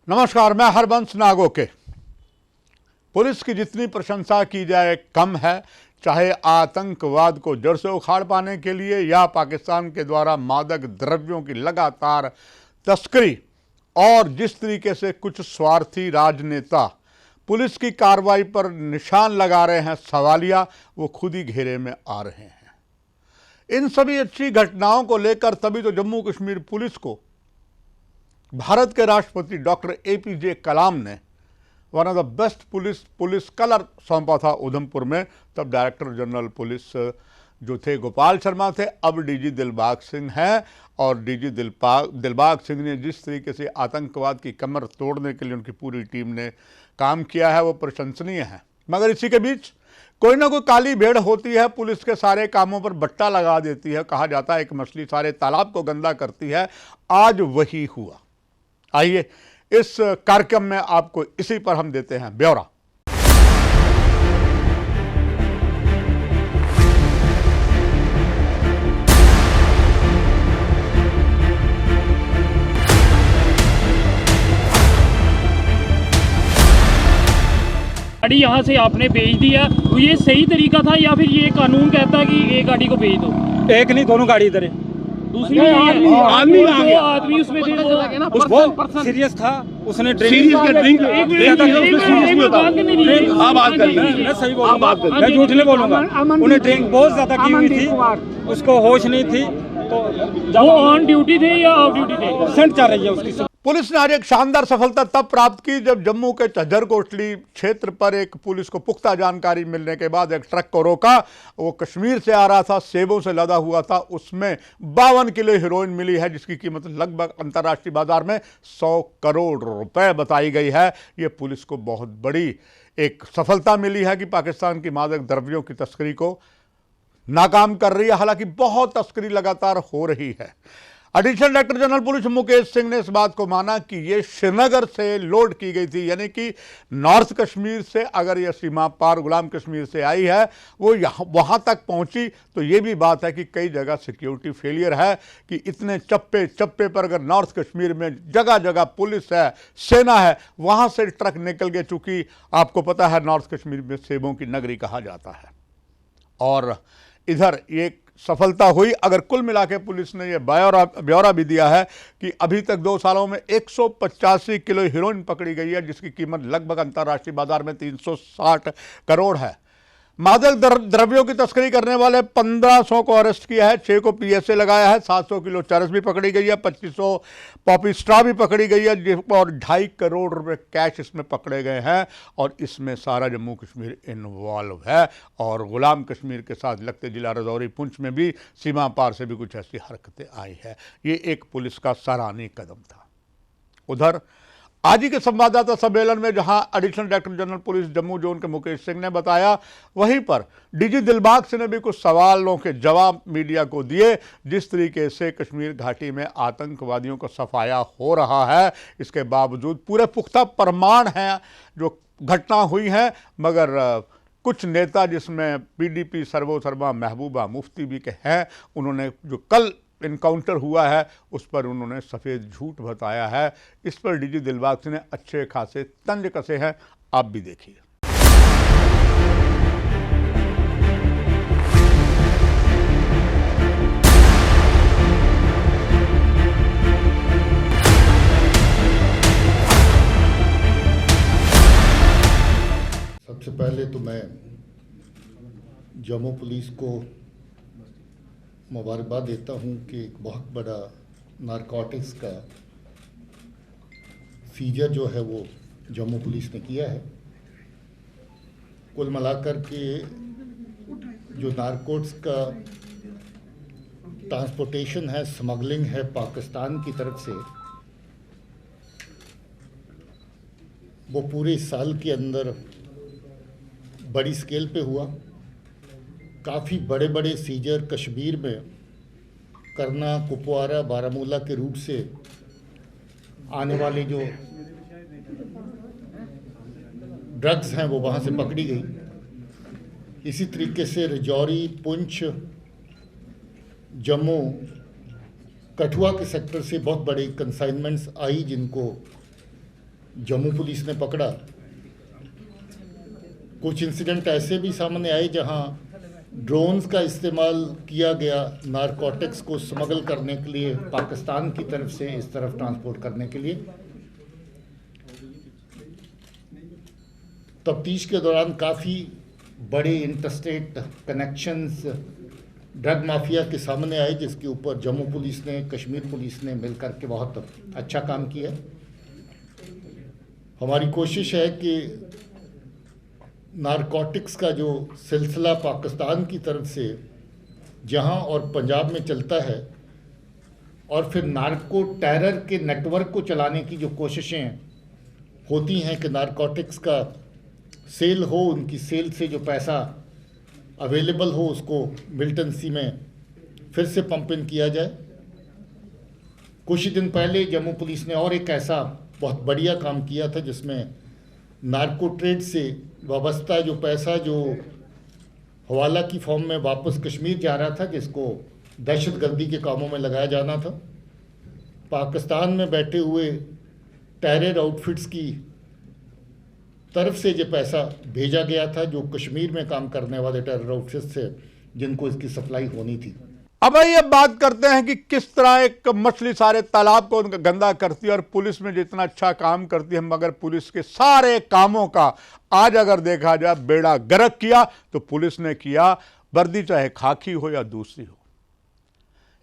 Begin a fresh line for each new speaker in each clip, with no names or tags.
नमस्कार, मैं हरबंस नागोके। पुलिस की जितनी प्रशंसा की जाए कम है, चाहे आतंकवाद को जड़ से उखाड़ पाने के लिए या पाकिस्तान के द्वारा मादक द्रव्यों की लगातार तस्करी और जिस तरीके से कुछ स्वार्थी राजनेता पुलिस की कार्रवाई पर निशान लगा रहे हैं सवालिया, वो खुद ही घेरे में आ रहे हैं। इन सभी अच्छी घटनाओं को लेकर तभी तो जम्मू कश्मीर पुलिस को भारत के राष्ट्रपति डॉक्टर APJ कलाम ने one of the best police colour सौंपा था उधमपुर में। तब डायरेक्टर जनरल पुलिस जो थे गोपाल शर्मा थे, अब DG दिलबाग सिंह हैं। और DG दिलबाग सिंह ने जिस तरीके से आतंकवाद की कमर तोड़ने के लिए उनकी पूरी टीम ने काम किया है वो प्रशंसनीय है। मगर इसी के बीच कोई ना कोई काली भेड़ होती है, पुलिस के सारे कामों पर बट्टा लगा देती है। कहा जाता है एक मछली सारे तालाब को गंदा करती है, आज वही हुआ। आइए इस कार्यक्रम में आपको इसी पर हम देते हैं ब्यौरा।
गाड़ी यहाँ से आपने भेज दिया, तो ये सही तरीका था या फिर ये कानून कहता कि एक गाड़ी को भेज दो?
एक नहीं, दोनों गाड़ी इधर है।
दूसरी आदमी उसमें थे,
वो सीरियस था, उसने ड्रिंक मैं सही बोलूंगा, मैं झूठ नहीं बोलूंगा। उन्हें ड्रिंक बहुत ज्यादा की हुई थी, उसको होश नहीं थी। तो
वो ऑन ड्यूटी थे या ऑफ ड्यूटी थे?
सेंट चल रही है उसकी।
पुलिस ने आज एक शानदार सफलता तब प्राप्त की जब जम्मू के झज्जर कोटली क्षेत्र पर एक पुलिस को पुख्ता जानकारी मिलने के बाद एक ट्रक को रोका। वो कश्मीर से आ रहा था, सेबों से लदा हुआ था। उसमें 52 किलो हेरोइन मिली है, जिसकी कीमत लगभग अंतर्राष्ट्रीय बाजार में 100 करोड़ रुपए बताई गई है। ये पुलिस को बहुत बड़ी एक सफलता मिली है कि पाकिस्तान की मादक द्रव्यों की तस्करी को नाकाम कर रही है। हालांकि बहुत तस्करी लगातार हो रही है। Additional director general police Mukesh Singh ने इस बात को माना कि ये श्रीनगर से लोड की गई थी, यानी कि नॉर्थ कश्मीर से अगर यह सीमा पार गुलाम कश्मीर से आई है, वो वहां तक पहुंची। तो ये भी बात है कि कई जगह सिक्योरिटी फेलियर है कि इतने चप्पे चप्पे पर अगर नॉर्थ कश्मीर में जगह जगह पुलिस है, सेना है, वहां से ट्रक निकल गए। चूंकि आपको पता है नॉर्थ कश्मीर में सेबों की नगरी कहा जाता है और इधर एक सफलता हुई। अगर कुल मिला के पुलिस ने यह ब्यौरा भी दिया है कि अभी तक 2 सालों में 185 किलो हेरोइन पकड़ी गई है, जिसकी कीमत लगभग अंतर्राष्ट्रीय बाजार में 360 करोड़ है। मादक द्रव्यों की तस्करी करने वाले 1500 को अरेस्ट किया है, 6 को PSA लगाया है, 700 किलो चरस भी पकड़ी गई है, 2500 पॉपी स्ट्रॉ भी पकड़ी गई है और 2.5 करोड़ रुपए कैश इसमें पकड़े गए हैं। और इसमें सारा जम्मू कश्मीर इन्वॉल्व है और गुलाम कश्मीर के साथ लगते जिला राजौरी पुंछ में भी सीमा पार से भी कुछ ऐसी हरकतें आई है। ये एक पुलिस का सराहनीय कदम था। उधर आज ही के संवाददाता सम्मेलन में जहां additional director general police Jammu zone के मुकेश सिंह ने बताया, वहीं पर DG दिलबाग सिंह ने भी कुछ सवालों के जवाब मीडिया को दिए। जिस तरीके से कश्मीर घाटी में आतंकवादियों को सफाया हो रहा है, इसके बावजूद पूरे पुख्ता प्रमाण हैं जो घटना हुई है, मगर कुछ नेता जिसमें PDP सर्वोसर्वा महबूबा मुफ्ती भी के हैं, उन्होंने जो कल इनकाउंटर हुआ है उस पर उन्होंने सफ़ेद झूठ बताया है। इस पर DG दिलबाग सिंह ने अच्छे खासे तंज कसे हैं, आप भी देखिए।
सबसे पहले तो मैं जम्मू पुलिस को मुबारकबाद देता हूं कि एक बहुत बड़ा नारकोटिक्स का सीजर जो है वो जम्मू पुलिस ने किया है। कुल मिलाकर के जो नारकोटिक्स का ट्रांसपोर्टेशन है, स्मगलिंग है पाकिस्तान की तरफ से, वो पूरे साल के अंदर बड़ी स्केल पे हुआ। काफ़ी बड़े बड़े सीजर कश्मीर में करना, कुपवारा, बारामूला के रूट से आने वाली जो ड्रग्स हैं वो वहाँ से पकड़ी गई। इसी तरीके से राजौरी, पुंछ, जम्मू, कठुआ के सेक्टर से बहुत बड़ी कंसाइनमेंट्स आई जिनको जम्मू पुलिस ने पकड़ा। कुछ इंसिडेंट ऐसे भी सामने आए जहां ड्रोन्स का इस्तेमाल किया गया नारकोटिक्स को स्मगल करने के लिए, पाकिस्तान की तरफ से इस तरफ ट्रांसपोर्ट करने के लिए। तफ्तीश के दौरान काफ़ी बड़े इंटरस्टेट कनेक्शंस ड्रग माफिया के सामने आए, जिसके ऊपर जम्मू पुलिस ने, कश्मीर पुलिस ने मिलकर के बहुत अच्छा काम किया। हमारी कोशिश है कि नारकोटिक्स का जो सिलसिला पाकिस्तान की तरफ से जहां और पंजाब में चलता है, और फिर नार्को टेरर के नेटवर्क को चलाने की जो कोशिशें होती हैं कि नारकोटिक्स का सेल हो, उनकी सेल से जो पैसा अवेलेबल हो उसको मिल्टन सी में फिर से पंप इन किया जाए। कुछ ही दिन पहले जम्मू पुलिस ने और एक ऐसा बहुत बढ़िया काम किया था जिसमें नार्को ट्रेड से वाबस्ता जो पैसा जो हवाला की फॉर्म में वापस कश्मीर जा रहा था, जिसको दहशतगर्दी के कामों में लगाया जाना था, पाकिस्तान में बैठे हुए टेरर आउटफिट्स की तरफ से जो पैसा भेजा गया था, जो कश्मीर में काम करने वाले टेरर आउटफिट्स से जिनको इसकी सप्लाई होनी थी।
अब ये बात करते हैं कि किस तरह एक मछली सारे तालाब को गंदा करती है और पुलिस में जितना अच्छा काम करती है, मगर पुलिस के सारे कामों का आज अगर देखा जाए बेड़ा गर्क किया तो पुलिस ने किया, वर्दी चाहे खाकी हो या दूसरी हो।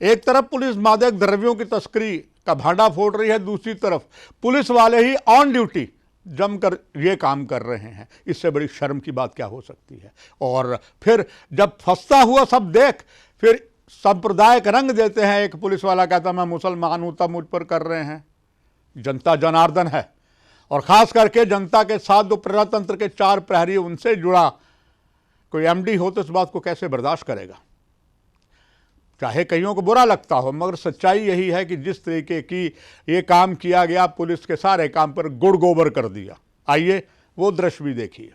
एक तरफ पुलिस मादक द्रव्यों की तस्करी का भांडा फोड़ रही है, दूसरी तरफ पुलिस वाले ही ऑन ड्यूटी जमकर ये काम कर रहे हैं। इससे बड़ी शर्म की बात क्या हो सकती है। और फिर जब फंसता हुआ सब देख फिर सांप्रदायिक रंग देते हैं। एक पुलिस वाला कहता मैं मुसलमान हूं तब मुझ पर कर रहे हैं। जनता जनार्दन है और खास करके जनता के साथ जो प्रजातंत्र के 4 प्रहरी उनसे जुड़ा कोई एमडी हो तो इस बात को कैसे बर्दाश्त करेगा। चाहे कईयों को बुरा लगता हो, मगर सच्चाई यही है कि जिस तरीके की ये काम किया गया, पुलिस के सारे काम पर गुड़ गोबर कर दिया। आइए वो दृश्य भी देखिए।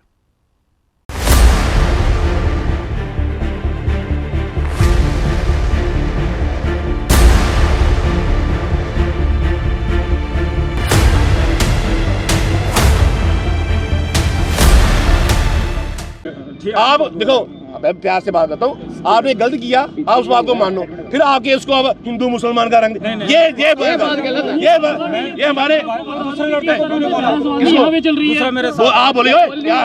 आप देखो, मैं प्यार से बात करता हूँ, आपने गलत किया, आप उस बात को मान लो, फिर आके उसको अब हिंदू मुसलमान का रंग, ये बात गलत है। ये हमारे
यहाँ पे चल रही है।
वो आप बोले क्या,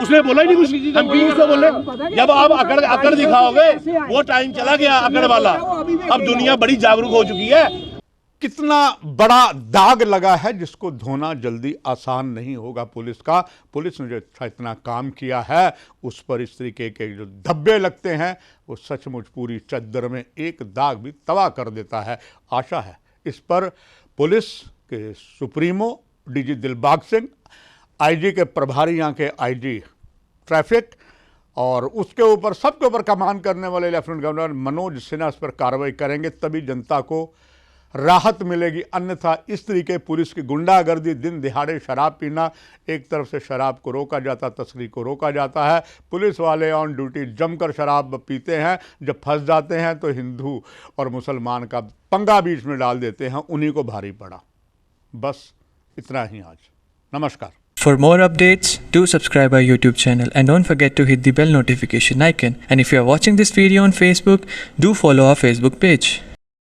उसने बोला ही नहीं कुछ, हम क्यों उसको बोले। जब आप अकड़ दिखाओगे वो टाइम चला गया अकड़ वाला। अब दुनिया बड़ी जागरूक हो चुकी है।
कितना बड़ा दाग लगा है जिसको धोना जल्दी आसान नहीं होगा। पुलिस ने जो इतना काम किया है उस पर इस तरीके के जो धब्बे लगते हैं वो सचमुच पूरी चद्दर में एक दाग भी तबाह कर देता है। आशा है इस पर पुलिस के supremo DG Dilbag Singh, IG के प्रभारी यहाँ के आईजी ट्रैफिक और उसके ऊपर सबके ऊपर कमान करने वाले लेफ्टिनेंट गवर्नर मनोज सिन्हा इस पर कार्रवाई करेंगे, तभी जनता को राहत मिलेगी। अन्यथा इस तरीके पुलिस की गुंडागर्दी, दिन दिहाड़े शराब पीना, एक तरफ से शराब को रोका जाता, तस्करी को रोका जाता है, पुलिस वाले ऑन ड्यूटी जमकर शराब पीते हैं, जब फंस जाते हैं तो हिंदू और मुसलमान का पंगा बीच में डाल देते हैं, उन्हीं को भारी पड़ा। बस इतना ही आज। नमस्कार।
For more updates, do subscribe our YouTube channel and don't forget to hit the bell notification icon. And if you are watching this video on Facebook, do follow our Facebook page.